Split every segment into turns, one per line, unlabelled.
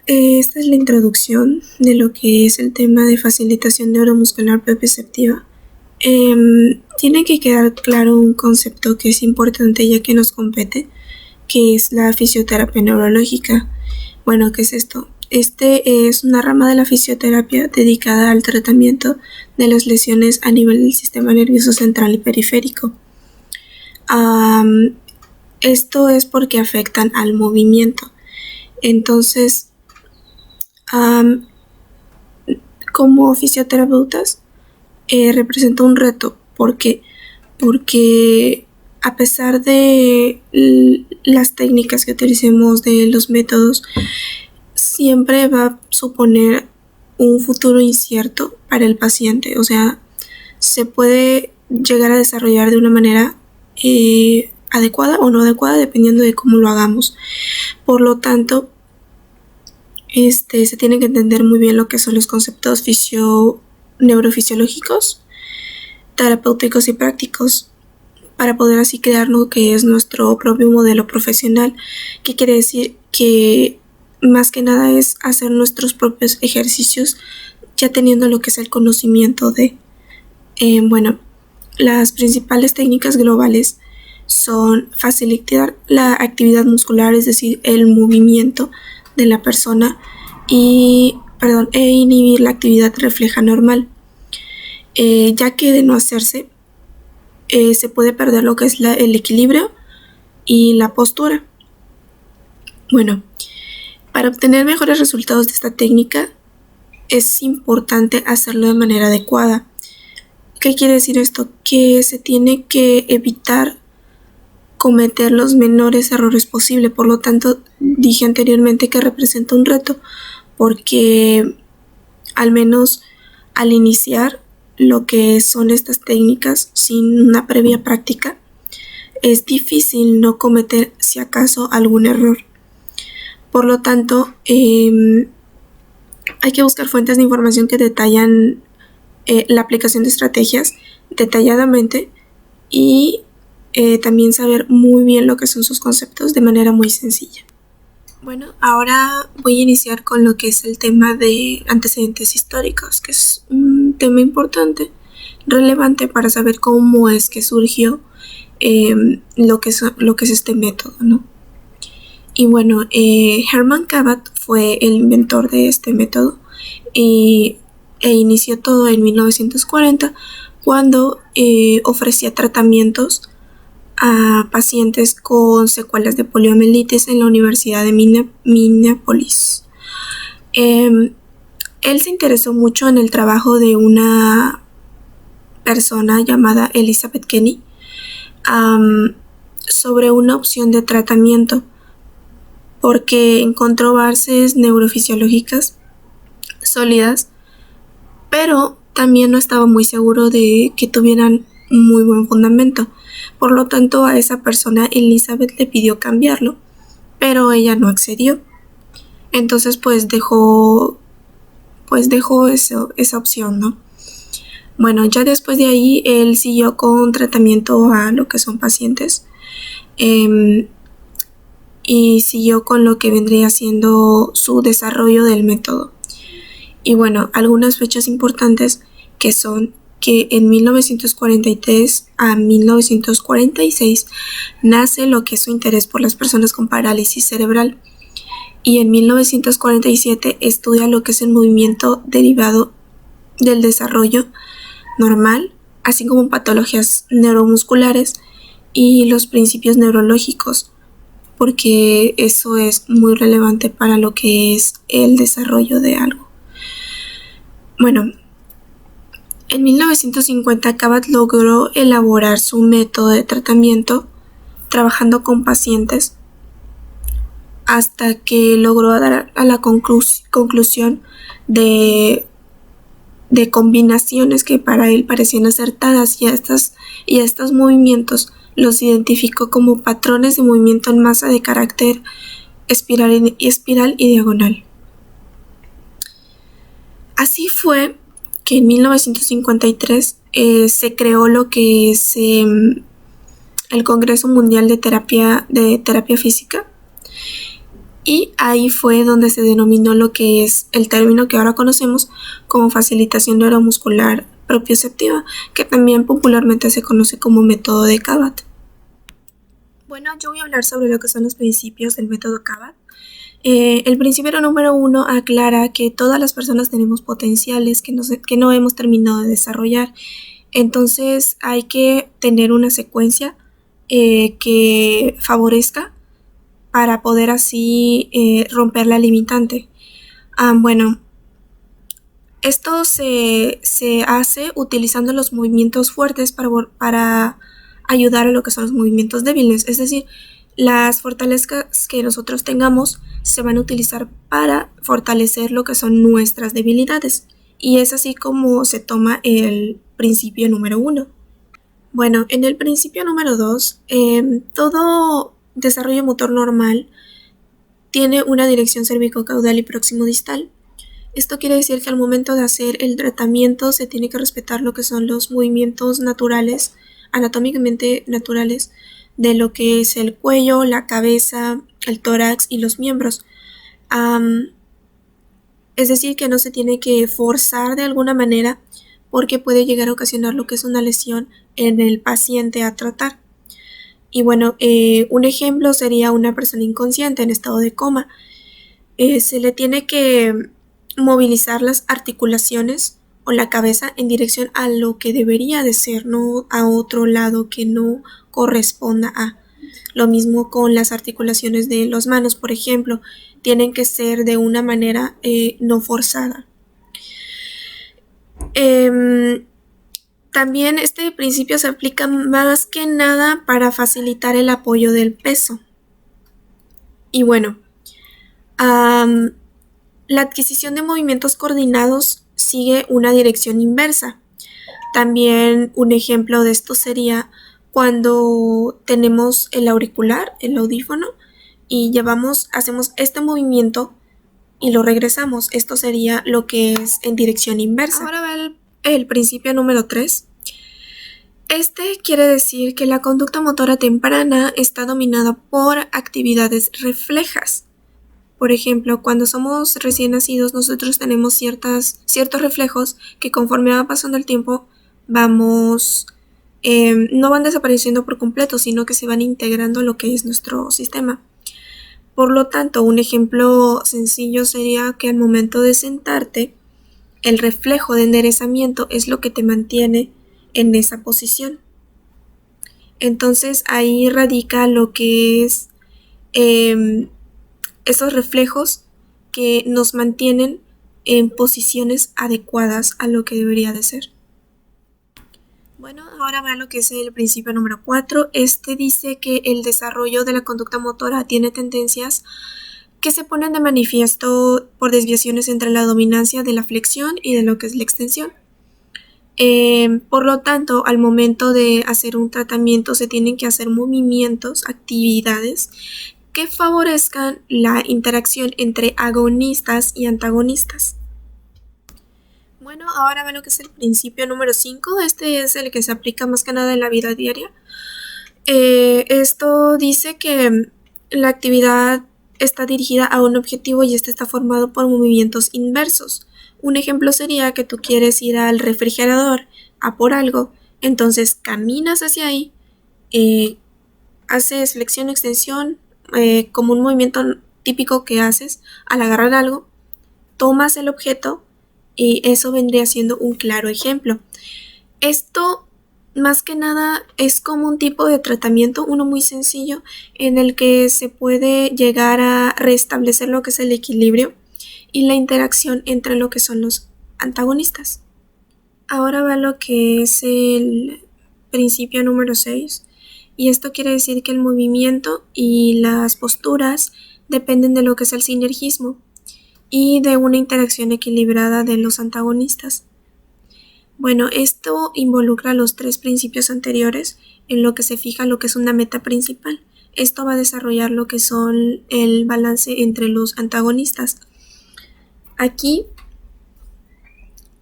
Esta es la introducción de lo que es el tema de facilitación neuromuscular propioceptiva. Tiene que quedar claro un concepto que es importante ya que nos compete, que es la fisioterapia neurológica. Bueno, ¿qué es esto? Este es una rama de la fisioterapia dedicada al tratamiento de las lesiones a nivel del sistema nervioso central y periférico. Esto es porque afectan al movimiento. Entonces, como fisioterapeutas, representa un reto. ¿Por qué? Porque a pesar de las técnicas que utilicemos, de los métodos, siempre va a suponer un futuro incierto para el paciente. O sea, se puede llegar a desarrollar de una manera adecuada o no adecuada dependiendo de cómo lo hagamos. Por lo tanto, se tiene que entender muy bien lo que son los conceptos neurofisiológicos, terapéuticos y prácticos para poder así crear lo que es nuestro propio modelo profesional, que quiere decir que más que nada es hacer nuestros propios ejercicios ya teniendo lo que es el conocimiento de bueno, las principales técnicas globales son facilitar la actividad muscular, es decir, el movimiento de la persona e inhibir la actividad refleja normal, ya que de no hacerse se puede perder lo que es el equilibrio y la postura. Bueno, para obtener mejores resultados de esta técnica es importante hacerlo de manera adecuada. ¿Qué quiere decir esto? Que se tiene que evitar cometer los menores errores posibles. Por lo tanto, dije anteriormente que representa un reto, porque al menos al iniciar lo que son estas técnicas sin una previa práctica, es difícil no cometer, si acaso, algún error. Por lo tanto, hay que buscar fuentes de información que detallan la aplicación de estrategias detalladamente y también saber muy bien lo que son sus conceptos de manera muy sencilla. Bueno, ahora voy a iniciar con lo que es el tema de antecedentes históricos, que es un tema importante, relevante para saber cómo es que surgió lo que es este método, ¿no? Y bueno, Hermann Cabot fue el inventor de este método e inició todo en 1940 cuando ofrecía tratamientos a pacientes con secuelas de poliomielitis en la Universidad de Minneapolis. Él se interesó mucho en el trabajo de una persona llamada Elizabeth Kenny sobre una opción de tratamiento, porque encontró bases neurofisiológicas sólidas, pero también no estaba muy seguro de que tuvieran muy buen fundamento. Por lo tanto, a esa persona Elizabeth le pidió cambiarlo, pero ella no accedió. Entonces dejó esa opción, ¿no? Bueno, ya después de ahí él siguió con tratamiento a lo que son pacientes y siguió con lo que vendría siendo su desarrollo del método. Y bueno, algunas fechas importantes que son que en 1943 a 1946 nace lo que es su interés por las personas con parálisis cerebral, y en 1947 estudia lo que es el movimiento derivado del desarrollo normal, así como patologías neuromusculares y los principios neurológicos, porque eso es muy relevante para lo que es el desarrollo de algo. Bueno, en 1950 Cabot logró elaborar su método de tratamiento trabajando con pacientes hasta que logró dar a la conclusión de combinaciones que para él parecían acertadas, y a estos movimientos los identificó como patrones de movimiento en masa de carácter espiral y diagonal. Así fue que en 1953 se creó lo que es el Congreso Mundial de Terapia Física, y ahí fue donde se denominó lo que es el término que ahora conocemos como facilitación neuromuscular propioceptiva, que también popularmente se conoce como método de Kabat. Bueno, yo voy a hablar sobre lo que son los principios del método Kabat. El principio número 1 aclara que todas las personas tenemos potenciales que no hemos terminado de desarrollar. Entonces hay que tener una secuencia que favorezca para poder así romper la limitante. Bueno, esto se hace utilizando los movimientos fuertes para ayudar a lo que son los movimientos débiles. Es decir, las fortalezas que nosotros tengamos se van a utilizar para fortalecer lo que son nuestras debilidades. Y es así como se toma el principio número 1. Bueno, en el principio número 2, todo desarrollo motor normal tiene una dirección cervicocaudal y próximo-distal. Esto quiere decir que al momento de hacer el tratamiento se tiene que respetar lo que son los movimientos naturales, anatómicamente naturales, de lo que es el cuello, la cabeza, el tórax y los miembros. Es decir, que no se tiene que forzar de alguna manera porque puede llegar a ocasionar lo que es una lesión en el paciente a tratar. Y bueno, un ejemplo sería una persona inconsciente en estado de coma. Se le tiene que movilizar las articulaciones o la cabeza en dirección a lo que debería de ser, no a otro lado que no corresponda a. Lo mismo con las articulaciones de las manos, por ejemplo, tienen que ser de una manera no forzada. También este principio se aplica más que nada para facilitar el apoyo del peso. Y bueno, la adquisición de movimientos coordinados sigue una dirección inversa. También un ejemplo de esto sería cuando tenemos el auricular, el audífono, y hacemos este movimiento y lo regresamos. Esto sería lo que es en dirección inversa. Ahora va el principio número 3. Este quiere decir que la conducta motora temprana está dominada por actividades reflejas. Por ejemplo, cuando somos recién nacidos, nosotros tenemos ciertos reflejos que conforme va pasando el tiempo no van desapareciendo por completo, sino que se van integrando a lo que es nuestro sistema. Por lo tanto, un ejemplo sencillo sería que al momento de sentarte, el reflejo de enderezamiento es lo que te mantiene en esa posición. Entonces ahí radica lo que es esos reflejos que nos mantienen en posiciones adecuadas a lo que debería de ser. Bueno, ahora va lo que es el principio número 4. Este dice que el desarrollo de la conducta motora tiene tendencias que se ponen de manifiesto por desviaciones entre la dominancia de la flexión y de lo que es la extensión. Por lo tanto, al momento de hacer un tratamiento se tienen que hacer movimientos, actividades que favorezcan la interacción entre agonistas y antagonistas. Bueno, ahora ve lo que es el principio número 5. Este es el que se aplica más que nada en la vida diaria. Esto dice que la actividad está dirigida a un objetivo y este está formado por movimientos inversos. Un ejemplo sería que tú quieres ir al refrigerador a por algo, entonces caminas hacia ahí, haces flexión, extensión, como un movimiento típico que haces al agarrar algo, tomas el objeto y eso vendría siendo un claro ejemplo. Esto más que nada es como un tipo de tratamiento, uno muy sencillo, en el que se puede llegar a restablecer lo que es el equilibrio y la interacción entre lo que son los antagonistas. Ahora va lo que es el principio número 6, y esto quiere decir que el movimiento y las posturas dependen de lo que es el sinergismo y de una interacción equilibrada de los antagonistas. Bueno, esto involucra los 3 principios anteriores en lo que se fija lo que es una meta principal. Esto va a desarrollar lo que son el balance entre los antagonistas. Aquí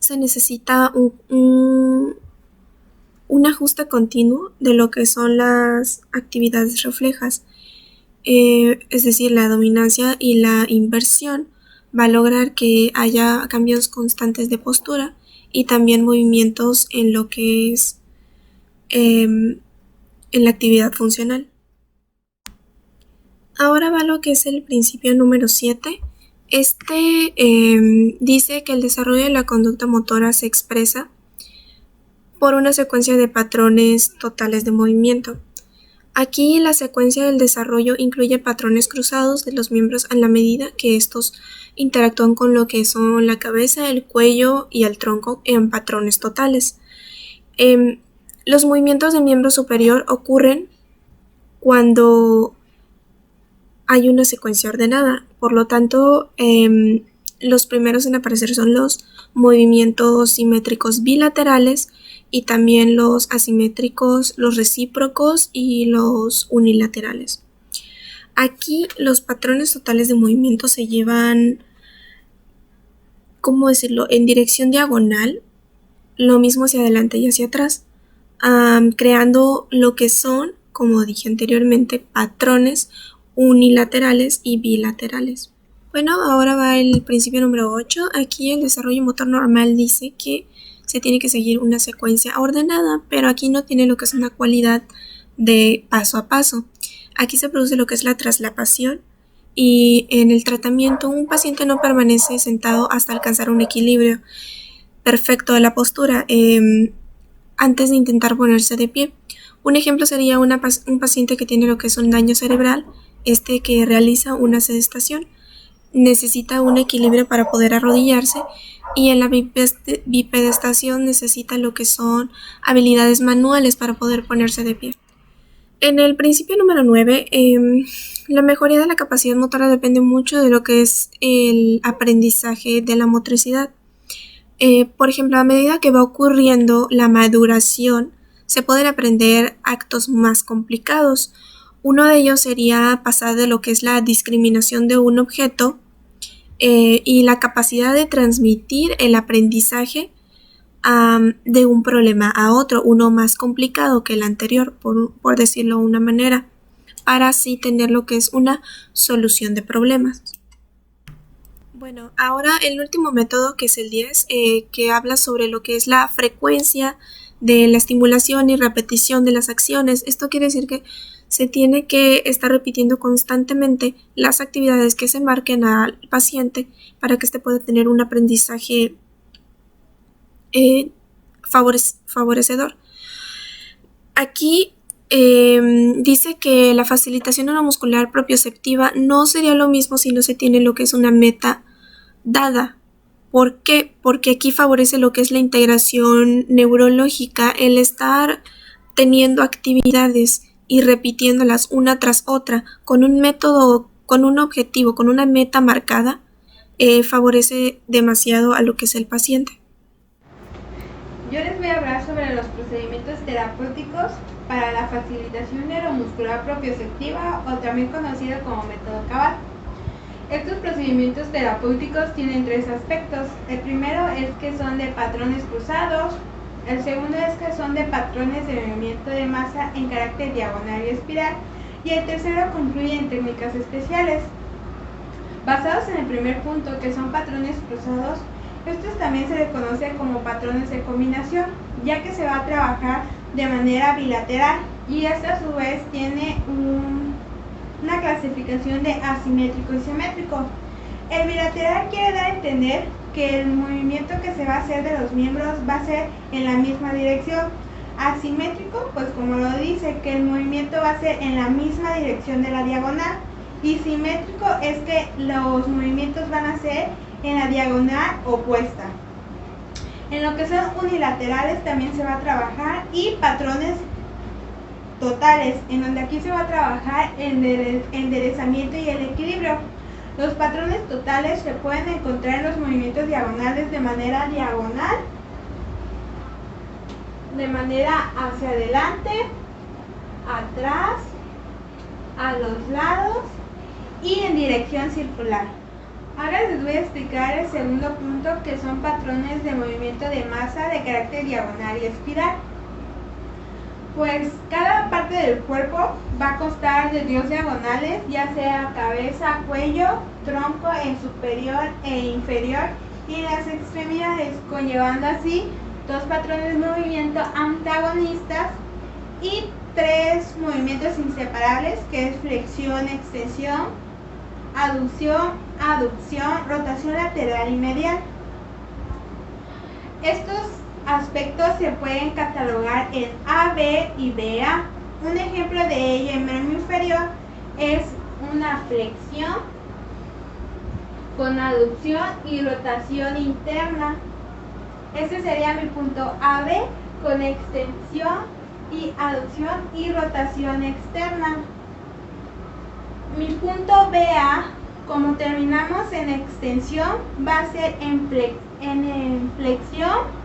se necesita un ajuste continuo de lo que son las actividades reflejas. es decir, la dominancia y la inversión, va a lograr que haya cambios constantes de postura y también movimientos en lo que es en la actividad funcional. Ahora va lo que es el principio número 7. Este dice que el desarrollo de la conducta motora se expresa por una secuencia de patrones totales de movimiento. Aquí la secuencia del desarrollo incluye patrones cruzados de los miembros a la medida que estos interactúan con lo que son la cabeza, el cuello y el tronco en patrones totales. Los movimientos de miembro superior ocurren cuando hay una secuencia ordenada. Por lo tanto, los primeros en aparecer son los movimientos simétricos bilaterales y también los asimétricos, los recíprocos y los unilaterales. Aquí los patrones totales de movimiento se llevan, ¿cómo decirlo?, en dirección diagonal, lo mismo hacia adelante y hacia atrás, creando lo que son, como dije anteriormente, patrones unilaterales y bilaterales. Bueno, ahora va el principio número 8. Aquí el desarrollo motor normal dice que se tiene que seguir una secuencia ordenada, pero aquí no tiene lo que es una cualidad de paso a paso. Aquí se produce lo que es la traslapación y en el tratamiento un paciente no permanece sentado hasta alcanzar un equilibrio perfecto de la postura antes de intentar ponerse de pie. Un ejemplo sería un paciente que tiene lo que es un daño cerebral, que realiza una sedestación. Necesita un equilibrio para poder arrodillarse y en la bipedestación necesita lo que son habilidades manuales para poder ponerse de pie. En el principio número 9, la mejoría de la capacidad motora depende mucho de lo que es el aprendizaje de la motricidad. Por ejemplo, a medida que va ocurriendo la maduración, se pueden aprender actos más complicados. Uno de ellos sería pasar de lo que es la discriminación de un objeto y la capacidad de transmitir el aprendizaje de un problema a otro, uno más complicado que el anterior, por decirlo de una manera, para así tener lo que es una solución de problemas. Bueno, ahora el último método, que es el 10, que habla sobre lo que es la frecuencia de la estimulación y repetición de las acciones. Esto quiere decir que se tiene que estar repitiendo constantemente las actividades que se marquen al paciente para que éste pueda tener un aprendizaje favorecedor. Aquí dice que la facilitación neuromuscular propioceptiva no sería lo mismo si no se tiene lo que es una meta dada. ¿Por qué? Porque aquí favorece lo que es la integración neurológica, el estar teniendo actividades y repitiéndolas una tras otra con un método, con un objetivo, con una meta marcada, favorece demasiado a lo que es el paciente.
Yo les voy a hablar sobre los procedimientos terapéuticos para la facilitación neuromuscular propioceptiva, o también conocido como método Cabal. Estos procedimientos terapéuticos tienen tres aspectos. El primero es que son de patrones cruzados. El segundo es que son de patrones de movimiento de masa en carácter diagonal y espiral. Y el tercero concluye en técnicas especiales. Basados en el primer punto, que son patrones cruzados, estos también se les conoce como patrones de combinación, ya que se va a trabajar de manera bilateral y esta a su vez tiene una clasificación de asimétrico y simétrico. El bilateral quiere dar a entender que el movimiento que se va a hacer de los miembros va a ser en la misma dirección. Asimétrico, pues como lo dice, que el movimiento va a ser en la misma dirección de la diagonal, y simétrico es que los movimientos van a ser en la diagonal opuesta. En lo que son unilaterales también se va a trabajar, y patrones totales, en donde aquí se va a trabajar el enderezamiento y el equilibrio. Los patrones totales se pueden encontrar en los movimientos diagonales de manera diagonal, de manera hacia adelante, atrás, a los lados y en dirección circular. Ahora les voy a explicar el segundo punto, que son patrones de movimiento de masa de carácter diagonal y espiral. Pues cada parte del cuerpo va a constar de 2 diagonales, ya sea cabeza, cuello, tronco en superior e inferior y las extremidades, conllevando así 2 patrones de movimiento antagonistas y 3 movimientos inseparables, que es flexión, extensión, aducción, aducción, rotación lateral y medial. Estos aspectos se pueden catalogar en A, B y BA. Un ejemplo de ello en miembro inferior es una flexión con aducción y rotación interna. Este sería mi punto AB con extensión y aducción y rotación externa. Mi punto BA, como terminamos en extensión, va a ser en flexión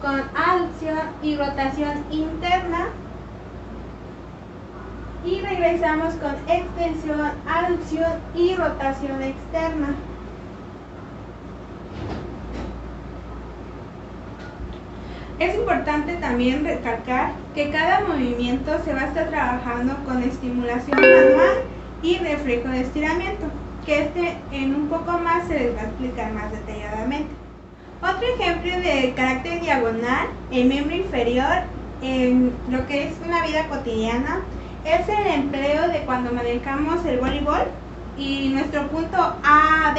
con aducción y rotación interna, y regresamos con extensión, aducción y rotación externa. Es importante también recalcar que cada movimiento se va a estar trabajando con estimulación manual y reflejo de estiramiento, que en un poco más se les va a explicar más detalladamente. Otro ejemplo de carácter diagonal en miembro inferior en lo que es una vida cotidiana es el empleo de cuando manejamos el voleibol, y nuestro punto AD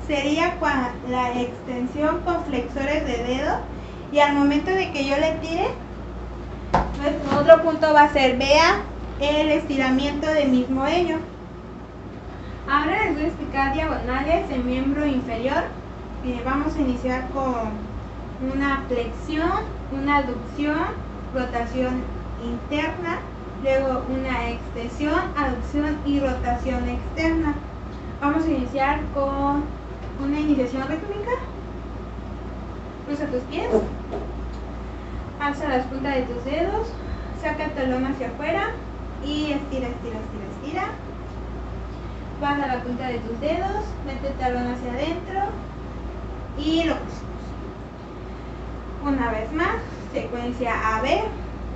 sería la extensión con flexores de dedo, y al momento de que yo le tire, nuestro otro punto va a ser BA, el estiramiento del mismo ello. Ahora les voy a explicar diagonales en miembro inferior. Vamos a iniciar con una flexión, una aducción, rotación interna, luego una extensión, aducción y rotación externa. Vamos a iniciar con una iniciación rítmica. Cruza tus pies, alza las puntas de tus dedos, saca el talón hacia afuera y estira, estira, estira, estira. Baja la punta de tus dedos, mete el talón hacia adentro y lo cruzamos. Una vez más, secuencia AB,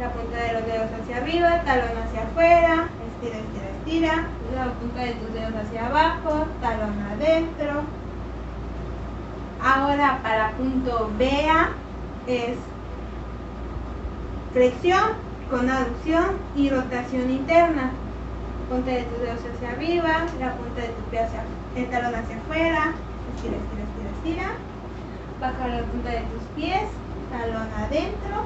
la punta de los dedos hacia arriba, talón hacia afuera, estira, estira, estira, la punta de tus dedos hacia abajo, talón adentro. Ahora para punto BA es flexión con aducción y rotación interna. Punta de tus dedos hacia arriba, la punta de tu pie hacia el talón hacia afuera, estira, estira, estira, estira. Baja la punta de tus pies, talón adentro.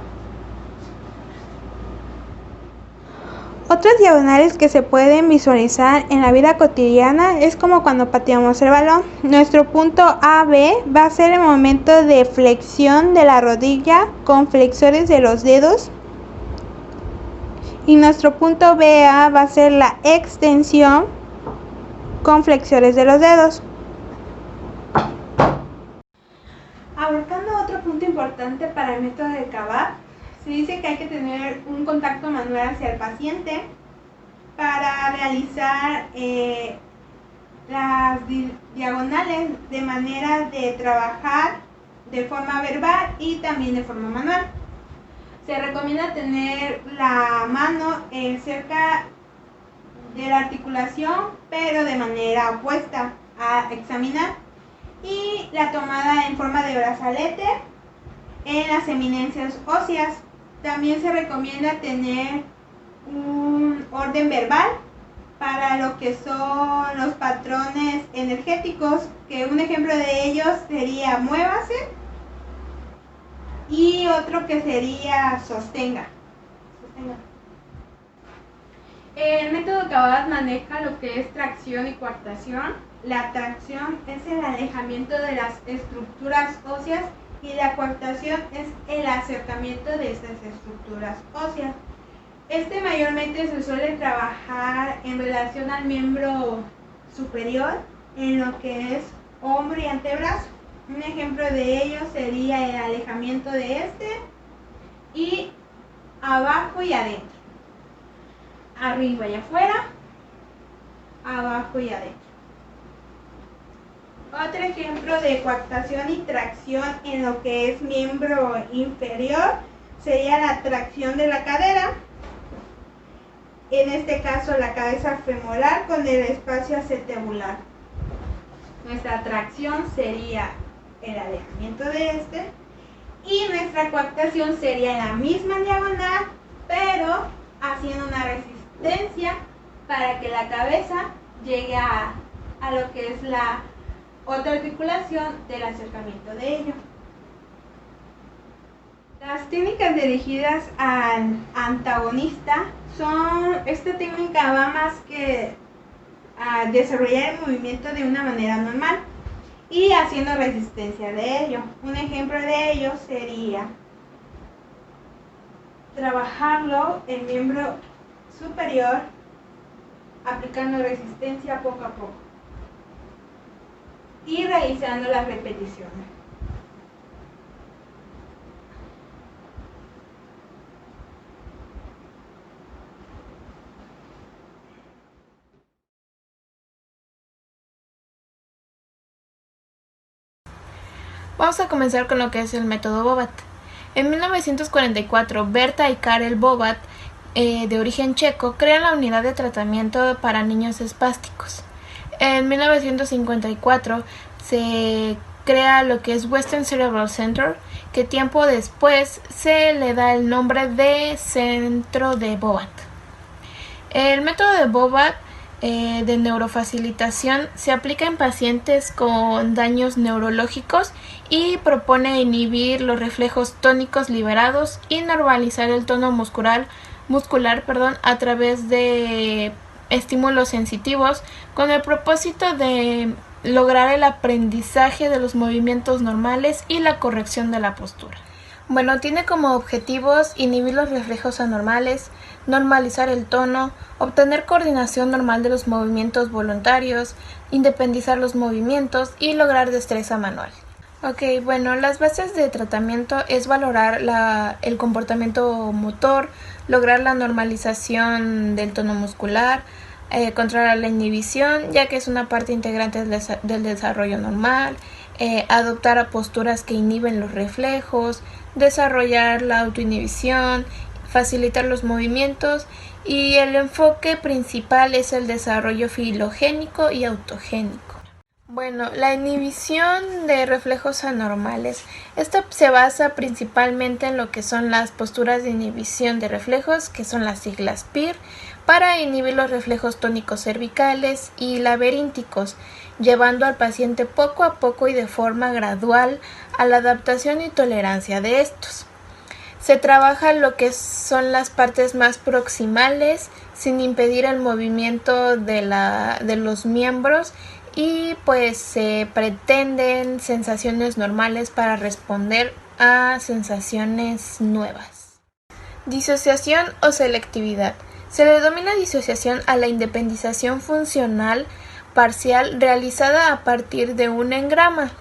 Otras diagonales que se pueden visualizar en la vida cotidiana es como cuando pateamos el balón. Nuestro punto AB va a ser el momento de flexión de la rodilla con flexores de los dedos. Y nuestro punto BA va a ser la extensión con flexores de los dedos. Abarcando otro punto importante para el método de Kabat, se dice que hay que tener un contacto manual hacia el paciente para realizar las diagonales de manera de trabajar de forma verbal y también de forma manual. Se recomienda tener la mano cerca de la articulación, pero de manera opuesta a examinar, y la tomada en forma de brazalete en las eminencias óseas. También se recomienda tener un orden verbal para lo que son los patrones energéticos, que un ejemplo de ellos sería muévase, y otro que sería sostenga. El método Kabat maneja lo que es tracción y coartación. La tracción es el alejamiento de las estructuras óseas y la coartación es el acercamiento de estas estructuras óseas. Mayormente se suele trabajar en relación al miembro superior, en lo que es hombro y antebrazo. Un ejemplo de ello sería el alejamiento de y abajo y adentro. Arriba y afuera, abajo y adentro. Otro ejemplo de coartación y tracción en lo que es miembro inferior sería la tracción de la cadera. en este caso la cabeza femoral con el espacio acetebular. Nuestra tracción sería el alejamiento de este y nuestra coartación sería en la misma diagonal, pero haciendo una resistencia para que la cabeza llegue a lo que es la otra articulación del acercamiento de ello. Las técnicas dirigidas al antagonista esta técnica va más que a desarrollar el movimiento de una manera normal y haciendo resistencia de ello. Un ejemplo de ello sería trabajarlo el miembro superior aplicando resistencia poco a poco y realizando las repeticiones.
Vamos a comenzar con lo que es el método Bobat. En 1944, Berta y Karel Bobat, de origen checo, crean la unidad de tratamiento para niños espásticos. En 1954 se crea lo que es Western Cerebral Center, que tiempo después se le da el nombre de Centro de Bobat. El método de Bobat de neurofacilitación se aplica en pacientes con daños neurológicos y propone inhibir los reflejos tónicos liberados y normalizar el tono muscular a través de estímulos sensitivos con el propósito de lograr el aprendizaje de los movimientos normales y la corrección de la postura. Bueno, tiene como objetivos inhibir los reflejos anormales, normalizar el tono, obtener coordinación normal de los movimientos voluntarios, independizar los movimientos y lograr destreza manual. Bueno, las bases de tratamiento es valorar el comportamiento motor, lograr la normalización del tono muscular, controlar la inhibición, ya que es una parte integrante del desarrollo normal, adoptar a posturas que inhiben los reflejos, desarrollar la autoinhibición, facilitar los movimientos y el enfoque principal es el desarrollo filogénico y autogénico. Bueno, la inhibición de reflejos anormales. Esta se basa principalmente en lo que son las posturas de inhibición de reflejos, que son las siglas PIR, para inhibir los reflejos tónicos cervicales y laberínticos, llevando al paciente poco a poco y de forma gradual a la adaptación y tolerancia de estos. Se trabaja lo que son las partes más proximales sin impedir el movimiento de los miembros y pues se pretenden sensaciones normales para responder a sensaciones nuevas. Disociación o selectividad. Se le denomina disociación a la independización funcional parcial realizada a partir de un engrama.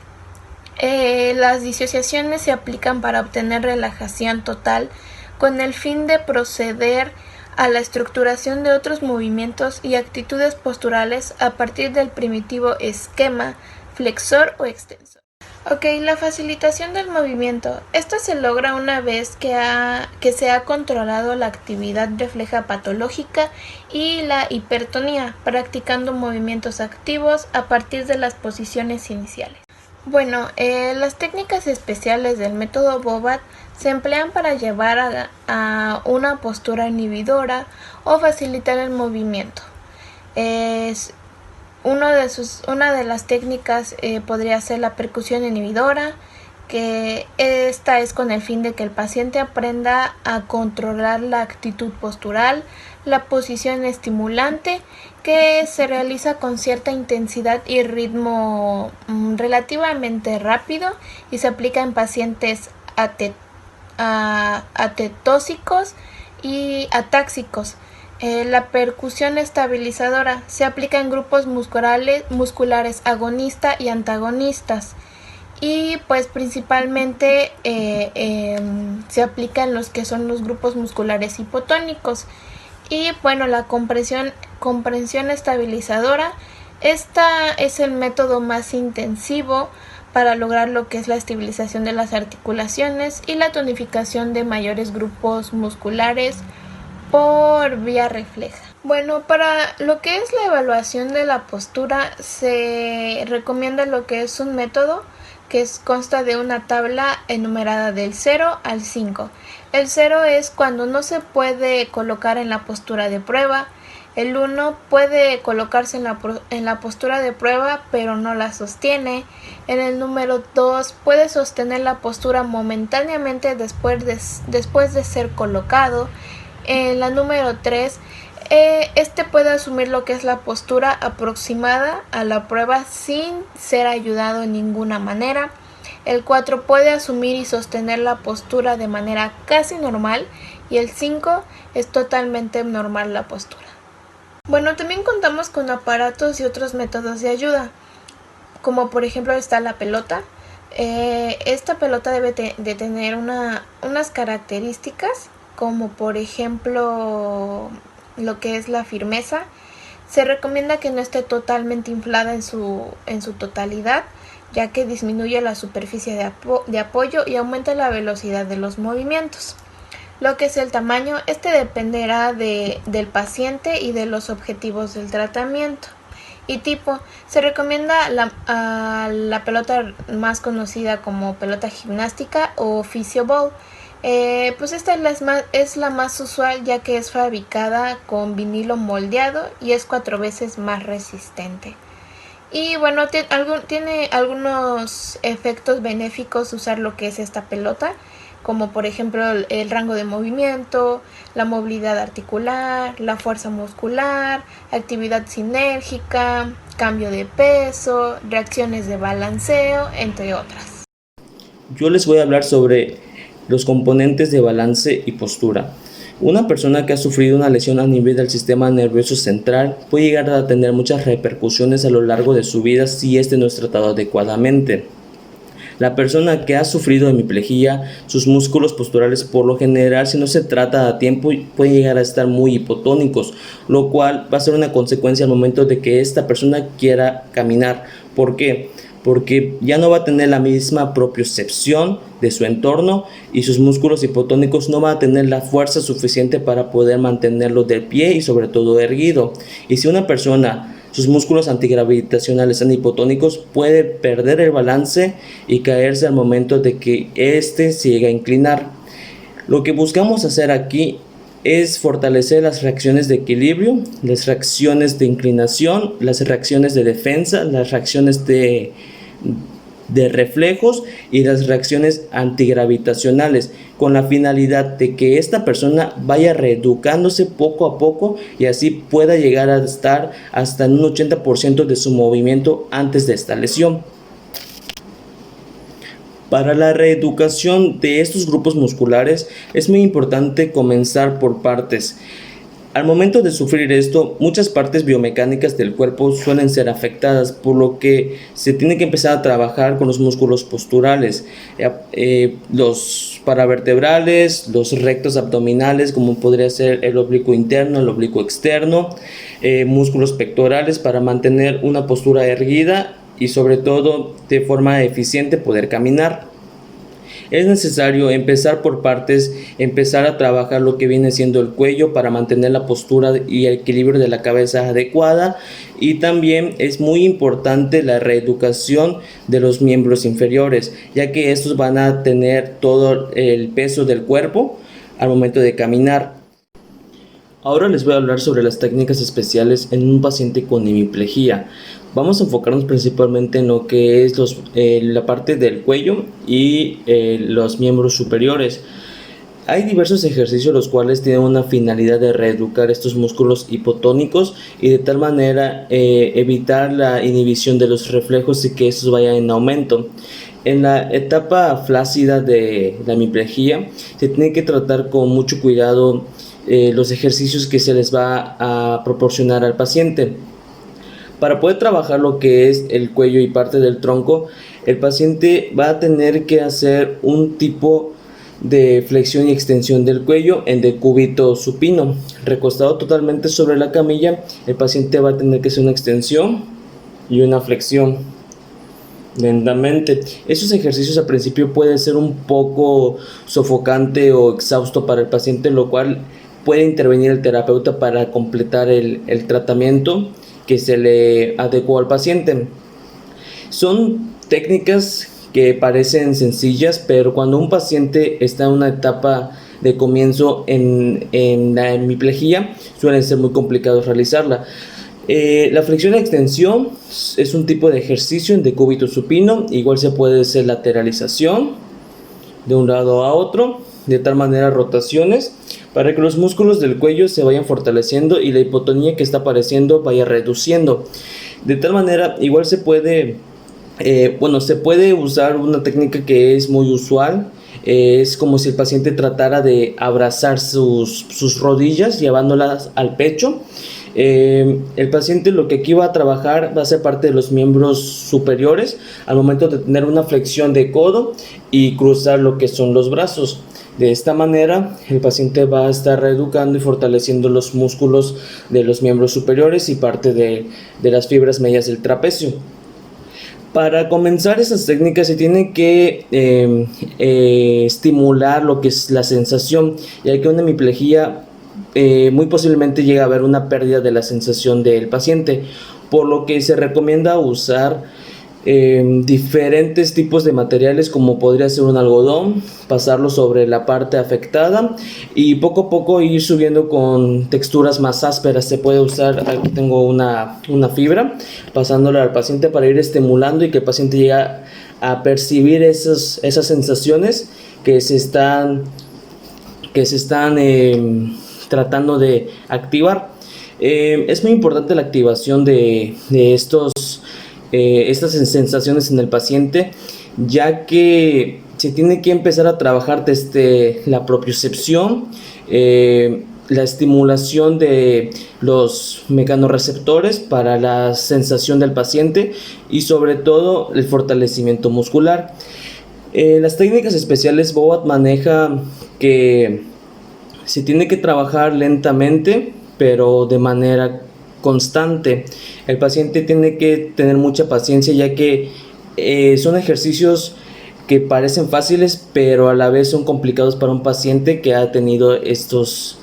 Las disociaciones se aplican para obtener relajación total con el fin de proceder a la estructuración de otros movimientos y actitudes posturales a partir del primitivo esquema flexor o extensor. La facilitación del movimiento. Esto se logra una vez que se ha controlado la actividad refleja patológica y la hipertonía, practicando movimientos activos a partir de las posiciones iniciales. Bueno, las técnicas especiales del método Bobat se emplean para llevar a una postura inhibidora o facilitar el movimiento. Una de las técnicas podría ser la percusión inhibidora, que esta es con el fin de que el paciente aprenda a controlar la actitud postural, la posición estimulante, que se realiza con cierta intensidad y ritmo relativamente rápido y se aplica en pacientes atetóxicos y atáxicos. La percusión estabilizadora se aplica en grupos musculares agonista y antagonistas y pues principalmente se aplica en los que son los grupos musculares hipotónicos. Y bueno, la comprensión estabilizadora, esta es el método más intensivo para lograr lo que es la estabilización de las articulaciones y la tonificación de mayores grupos musculares por vía refleja. Bueno, para lo que es la evaluación de la postura se recomienda lo que es un método que consta de una tabla enumerada del 0 al 5. El 0 es cuando no se puede colocar en la postura de prueba. El 1 puede colocarse en la postura de prueba pero no la sostiene. En el número 2 puede sostener la postura momentáneamente después de ser colocado. En la número 3 este puede asumir lo que es la postura aproximada a la prueba sin ser ayudado en ninguna manera. El 4 puede asumir y sostener la postura de manera casi normal y el 5 es totalmente normal la postura. Bueno, también contamos con aparatos y otros métodos de ayuda, como por ejemplo está la pelota. Esta pelota debe de tener unas características, como por ejemplo lo que es la firmeza. Se recomienda que no esté totalmente inflada en su totalidad, ya que disminuye la superficie de apoyo y aumenta la velocidad de los movimientos. Lo que es el tamaño, dependerá del paciente y de los objetivos del tratamiento. Y tipo, se recomienda la pelota más conocida como pelota gimnástica o physio ball. Pues esta es la más usual, ya que es fabricada con moldeado y es 4 veces más resistente. Y bueno, tiene algunos efectos benéficos usar lo que es esta pelota, como por ejemplo el rango de movimiento, la movilidad articular, la fuerza muscular, actividad sinérgica, cambio de peso, reacciones de balanceo, entre otras.
Yo les voy a hablar sobre los componentes de balance y postura. Una persona que ha sufrido una lesión a nivel del sistema nervioso central puede llegar a tener muchas repercusiones a lo largo de su vida si este no es tratado adecuadamente. La persona que ha sufrido hemiplegia, sus músculos posturales por lo general, si no se trata a tiempo, pueden llegar a estar muy hipotónicos, lo cual va a ser una consecuencia al momento de que esta persona quiera caminar. ¿Por qué? Porque ya no va a tener la misma propiocepción de su entorno y sus músculos hipotónicos no van a tener la fuerza suficiente para poder mantenerlo de pie y sobre todo erguido. Y si una persona, sus músculos antigravitacionales están hipotónicos, puede perder el balance y caerse al momento de que éste se llegue a inclinar. Lo que buscamos hacer aquí es fortalecer las reacciones de equilibrio, las reacciones de inclinación, las reacciones de defensa, las reacciones de reflejos y las reacciones antigravitacionales, con la finalidad de que esta persona vaya reeducándose poco a poco y así pueda llegar a estar hasta en un 80% de su movimiento antes de esta lesión. Para la reeducación de estos grupos musculares es muy importante comenzar por partes. Al momento de sufrir esto, muchas partes biomecánicas del cuerpo suelen ser afectadas, por lo que se tiene que empezar a trabajar con los músculos posturales, los paravertebrales, los rectos abdominales, como podría ser el oblicuo interno, el oblicuo externo, músculos pectorales para mantener una postura erguida y sobre todo de forma eficiente poder caminar. Es necesario empezar por partes, empezar a trabajar lo que viene siendo el cuello para mantener la postura y el equilibrio de la cabeza adecuada, y también es muy importante la reeducación de los miembros inferiores, ya que estos van a tener todo el peso del cuerpo al momento de caminar. Ahora les voy a hablar sobre las técnicas especiales en un paciente con hemiplegia. Vamos a enfocarnos principalmente en lo que es la parte del cuello y los miembros superiores. Hay diversos ejercicios los cuales tienen una finalidad de reeducar estos músculos hipotónicos y de tal manera evitar la inhibición de los reflejos y que estos vayan en aumento. En la etapa flácida de la hemiplegia se tiene que tratar con mucho cuidado los ejercicios que se les va a proporcionar al paciente. Para poder trabajar lo que es el cuello y parte del tronco, el paciente va a tener que hacer un tipo de flexión y extensión del cuello en decúbito supino. Recostado totalmente sobre la camilla, el paciente va a tener que hacer una extensión y una flexión lentamente. Esos ejercicios al principio pueden ser un poco sofocante o exhausto para el paciente, lo cual puede intervenir el terapeuta para completar el tratamiento que se le adecuó al paciente. Son técnicas que parecen sencillas, pero cuando un paciente está en una etapa de comienzo en la hemiplegia, suelen ser muy complicados realizarla. La flexión y extensión es un tipo de ejercicio en decúbito supino. Igual se puede hacer lateralización de un lado a otro, de tal manera rotaciones, para que los músculos del cuello se vayan fortaleciendo y la hipotonía que está apareciendo vaya reduciendo. De tal manera, igual se puede usar una técnica que es muy usual. Es como si el paciente tratara de abrazar sus rodillas llevándolas al pecho. El paciente lo que aquí va a trabajar va a ser parte de los miembros superiores al momento de tener una flexión de codo y cruzar lo que son los brazos. De esta manera el paciente va a estar reeducando y fortaleciendo los músculos de los miembros superiores y parte de las fibras medias del trapecio. Para comenzar esas técnicas se tiene que estimular lo que es la sensación, ya que una hemiplegia muy posiblemente llega a haber una pérdida de la sensación del paciente, por lo que se recomienda usar diferentes tipos de materiales, como podría ser un algodón, pasarlo sobre la parte afectada y poco a poco ir subiendo con texturas más ásperas. Se puede usar, aquí tengo una fibra, pasándola al paciente para ir estimulando y que el paciente llegue a percibir esas sensaciones que se están tratando de activar. Es muy importante la activación de estas sensaciones en el paciente, ya que se tiene que empezar a trabajar desde la propiocepción, la estimulación de los mecanorreceptores para la sensación del paciente y sobre todo el fortalecimiento muscular. Las técnicas especiales Bobath maneja que se tiene que trabajar lentamente, pero de manera constante. El paciente tiene que tener mucha paciencia, ya que son ejercicios que parecen fáciles, pero a la vez son complicados para un paciente que ha tenido esos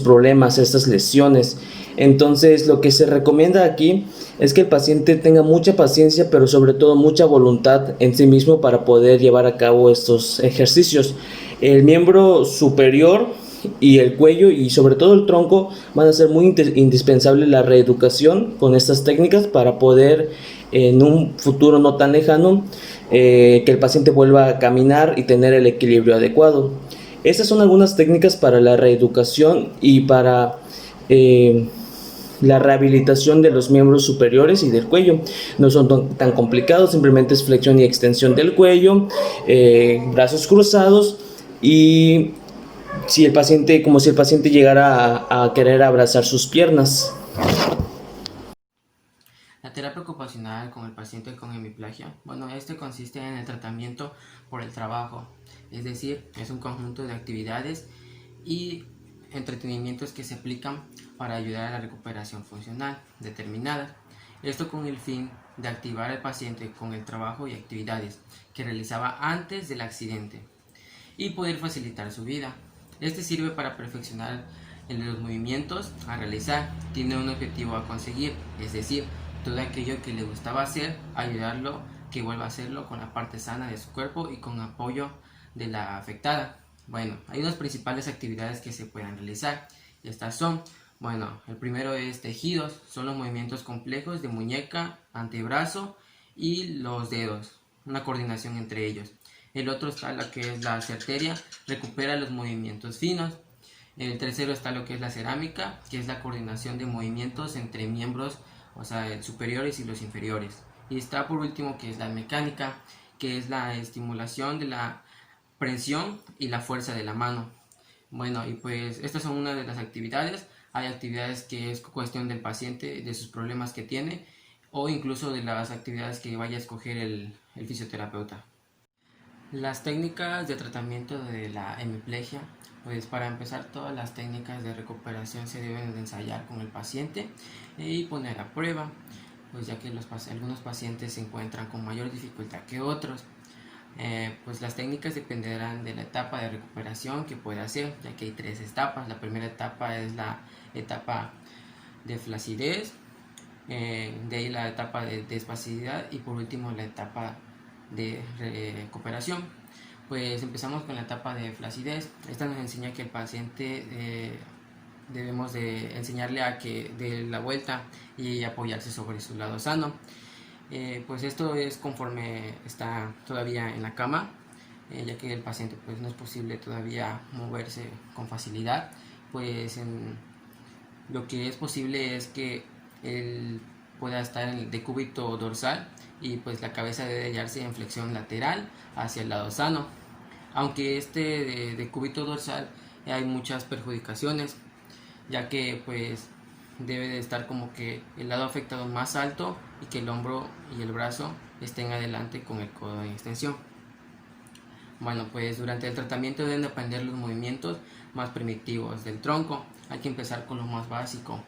problemas, estas lesiones. Entonces, lo que se recomienda aquí es que el paciente tenga mucha paciencia, pero sobre todo mucha voluntad en sí mismo para poder llevar a cabo estos ejercicios. El miembro superior y el cuello y sobre todo el tronco van a ser muy indispensable la reeducación con estas técnicas para poder en un futuro no tan lejano que el paciente vuelva a caminar y tener el equilibrio adecuado. Estas son algunas técnicas para la reeducación y para la rehabilitación de los miembros superiores y del cuello. No son tan complicados, simplemente es flexión y extensión del cuello, brazos cruzados y si el paciente llegara a querer abrazar sus piernas.
La terapia ocupacional con el paciente con hemiplegia, consiste en el tratamiento por el trabajo, es decir, es un conjunto de actividades y entretenimientos que se aplican para ayudar a la recuperación funcional determinada. Esto con el fin de activar al paciente con el trabajo y actividades que realizaba antes del accidente y poder facilitar su vida. Este sirve para perfeccionar en los movimientos a realizar, tiene un objetivo a conseguir, es decir, todo aquello que le gustaba hacer, ayudarlo que vuelva a hacerlo con la parte sana de su cuerpo y con apoyo de la afectada. Hay unas principales actividades que se pueden realizar. Estas son, el primero es tejidos, son los movimientos complejos de muñeca, antebrazo y los dedos, una coordinación entre ellos. El otro está lo que es la certeria, recupera los movimientos finos. El tercero está lo que es la cerámica, que es la coordinación de movimientos entre miembros, superiores y los inferiores. Y está por último que es la mecánica, que es la estimulación de la presión y la fuerza de la mano. Estas son una de las actividades. Hay actividades que es cuestión del paciente, de sus problemas que tiene, o incluso de las actividades que vaya a escoger el fisioterapeuta. Las técnicas de tratamiento de la hemiplegia, para empezar, todas las técnicas de recuperación se deben de ensayar con el paciente y poner a prueba, ya que algunos pacientes se encuentran con mayor dificultad que otros. Pues las técnicas dependerán de la etapa de recuperación que puede hacer, ya que hay 3 etapas. La primera etapa es la etapa de flacidez, de ahí la etapa de espasticidad y por último la etapa de recuperación. Pues empezamos con la etapa de flacidez. Esta nos enseña que el paciente debemos de enseñarle a que dé la vuelta y apoyarse sobre su lado sano. Pues esto es conforme está todavía en la cama, ya que el paciente pues no es posible todavía moverse con facilidad. Pues lo que es posible es que él pueda estar en el decúbito dorsal y pues la cabeza debe hallarse en flexión lateral hacia el lado sano. Aunque este decúbito dorsal hay muchas perjudicaciones, ya que pues debe de estar como que el lado afectado más alto y que el hombro y el brazo estén adelante con el codo en extensión. Bueno, pues durante el tratamiento deben aprender los movimientos más primitivos del tronco. Hay que empezar con lo más básico.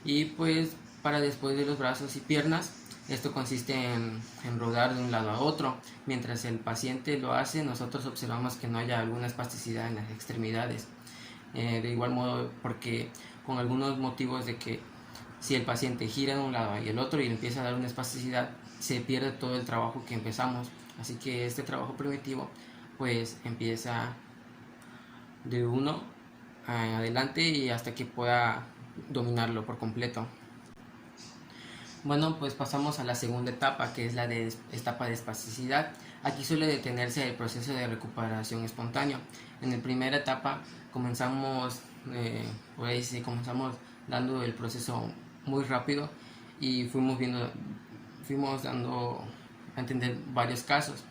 Y pues para después de los brazos y piernas, esto consiste en rodar de un lado a otro. Mientras el paciente lo hace, nosotros observamos que no haya alguna espasticidad en las extremidades. De igual modo, porque con algunos motivos de que si el paciente gira de un lado y el otro y empieza a dar una espasticidad, se pierde todo el trabajo que empezamos. Así que este trabajo primitivo pues empieza de uno en adelante y hasta que pueda dominarlo por completo. Bueno, pues pasamos a la segunda etapa, que es la de etapa de espasticidad. Aquí suele detenerse el proceso de recuperación espontáneo. En la primera etapa comenzamos dando el proceso muy rápido y fuimos dando a entender varios casos.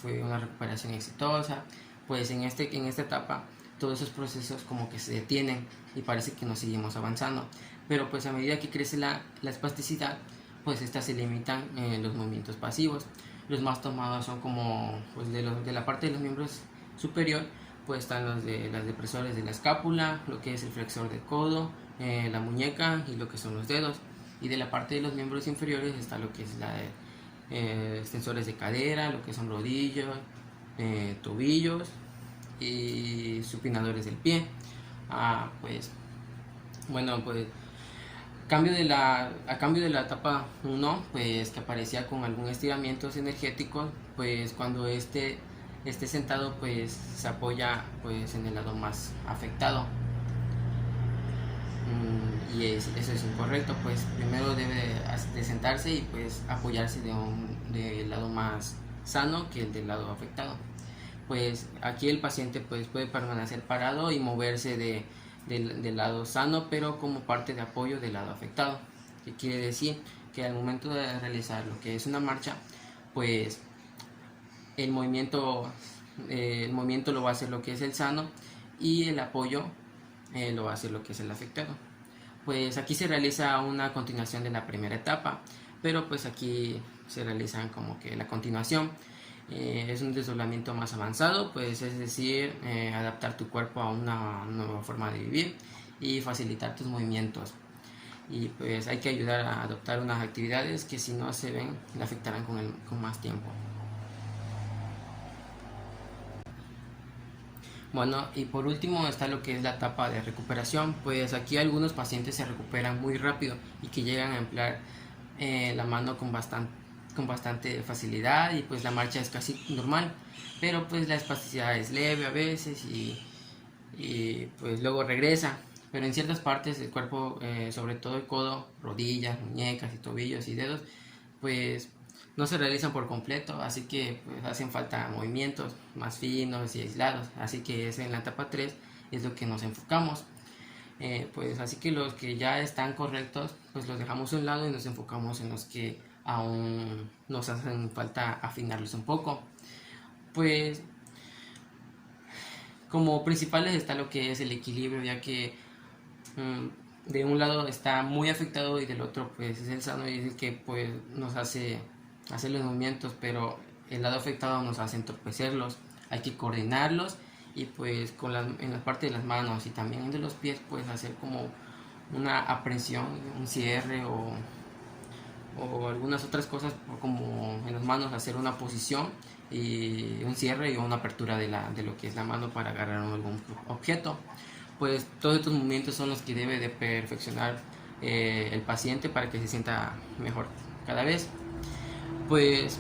Fue una recuperación exitosa. Pues en esta etapa todos esos procesos como que se detienen y parece que no seguimos avanzando, pero pues a medida que crece la espasticidad, pues estas se limitan en los movimientos pasivos. Los más tomados son como pues de la parte de los miembros superior, pues están los depresores de la escápula, lo que es el flexor del codo, la muñeca y lo que son los dedos. Y de la parte de los miembros inferiores está lo que es extensores de cadera, lo que son rodillos, tobillos y supinadores del pie. Pues bueno, pues a cambio de la etapa 1, pues que aparecía con algún estiramientos energéticos, pues cuando esté sentado pues se apoya pues en el lado más afectado. Y eso es incorrecto, pues primero debe de sentarse y pues apoyarse del lado más sano que el del lado afectado. Pues aquí el paciente pues puede permanecer parado y moverse del lado sano, pero como parte de apoyo del lado afectado, que quiere decir que al momento de realizar lo que es una marcha, pues el movimiento lo va a hacer lo que es el sano y el apoyo lo va a hacer lo que es el afectado. Pues aquí se realiza una continuación de la primera etapa, pero pues aquí se realizan como que la continuación. Es un desdoblamiento más avanzado, pues es decir, adaptar tu cuerpo a una nueva forma de vivir y facilitar tus movimientos. Y pues hay que ayudar a adoptar unas actividades que si no se ven le afectarán con más tiempo. Bueno, y por último está lo que es la etapa de recuperación. Pues aquí algunos pacientes se recuperan muy rápido y que llegan a emplear la mano con bastante facilidad y pues la marcha es casi normal, pero pues la espasticidad es leve a veces y pues luego regresa, pero en ciertas partes del cuerpo, sobre todo el codo, rodillas, muñecas y tobillos y dedos, pues no se realizan por completo, así que pues hacen falta movimientos más finos y aislados, así que en la etapa 3 es lo que nos enfocamos. Pues así que los que ya están correctos pues los dejamos a un lado y nos enfocamos en los que aún nos hacen falta afinarlos un poco. Pues como principales está lo que es el equilibrio, ya que de un lado está muy afectado y del otro pues es el sano y es el que pues nos hace hacer los movimientos, pero el lado afectado nos hace entorpecerlos. Hay que coordinarlos y pues en la parte de las manos y también de los pies pues hacer como una aprensión, un cierre o o algunas otras cosas como en las manos hacer una posición y un cierre o una apertura de lo que es la mano para agarrar algún objeto. Pues todos estos movimientos son los que debe de perfeccionar el paciente para que se sienta mejor cada vez. Pues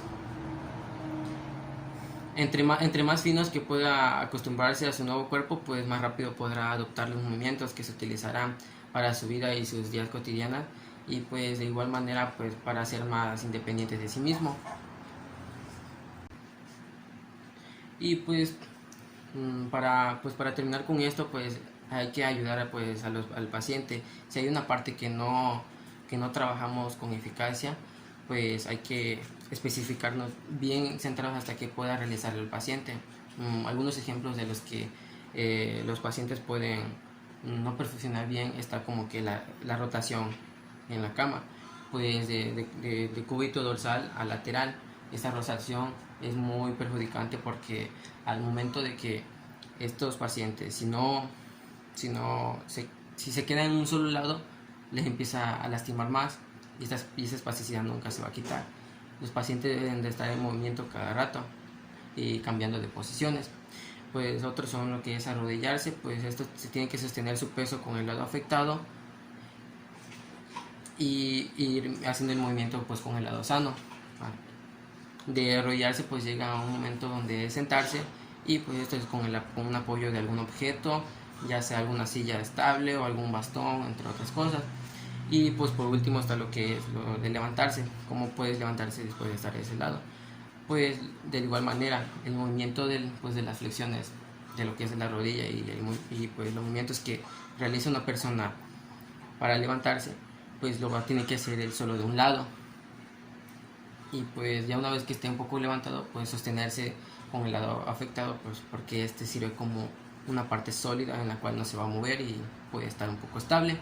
entre más finos que pueda acostumbrarse a su nuevo cuerpo, pues más rápido podrá adoptar los movimientos que se utilizarán para su vida y sus días cotidianos, y pues de igual manera pues para ser más independientes de sí mismo. Y pues para terminar con esto, pues hay que ayudar pues al paciente. Si hay una parte que no trabajamos con eficacia, pues hay que especificarnos bien centrados hasta que pueda realizar el paciente. Algunos ejemplos de los que los pacientes pueden no perfeccionar bien está como que la rotación en la cama, pues de cúbito dorsal a lateral. Esta rotación es muy perjudicante porque al momento de que estos pacientes, si se quedan en un solo lado, les empieza a lastimar más, y esa espasticidad nunca se va a quitar. Los pacientes deben de estar en movimiento cada rato y cambiando de posiciones. Pues otros son lo que es arrodillarse, pues esto se tiene que sostener su peso con el lado afectado y ir haciendo el movimiento pues con el lado sano. De arrodillarse pues llega a un momento donde es sentarse, y pues esto es con un apoyo de algún objeto, ya sea alguna silla estable o algún bastón, entre otras cosas. Y pues por último está lo que es lo de levantarse. ¿Cómo puedes levantarse después de estar de ese lado? Pues de igual manera el movimiento de las flexiones de lo que es la rodilla y pues los movimientos que realiza una persona para levantarse, pues lo va a tener que hacer él solo de un lado. Y pues ya una vez que esté un poco levantado, pues sostenerse con el lado afectado, pues porque este sirve como una parte sólida en la cual no se va a mover y puede estar un poco estable.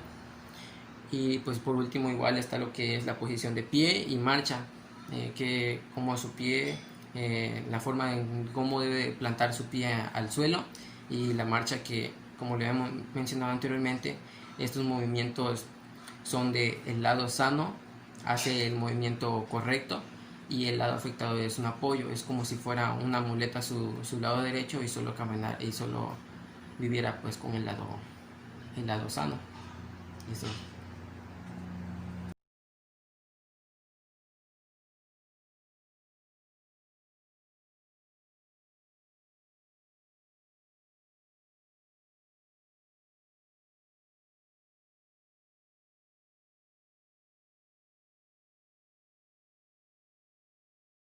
Y pues por último igual está lo que es la posición de pie y marcha, que como su pie, la forma en cómo debe plantar su pie al suelo, y la marcha que, como le hemos mencionado anteriormente, estos movimientos son de el lado sano hace el movimiento correcto, y el lado afectado es un apoyo, es como si fuera una muleta su lado derecho, y solo caminar y solo viviera pues con el lado sano. Eso.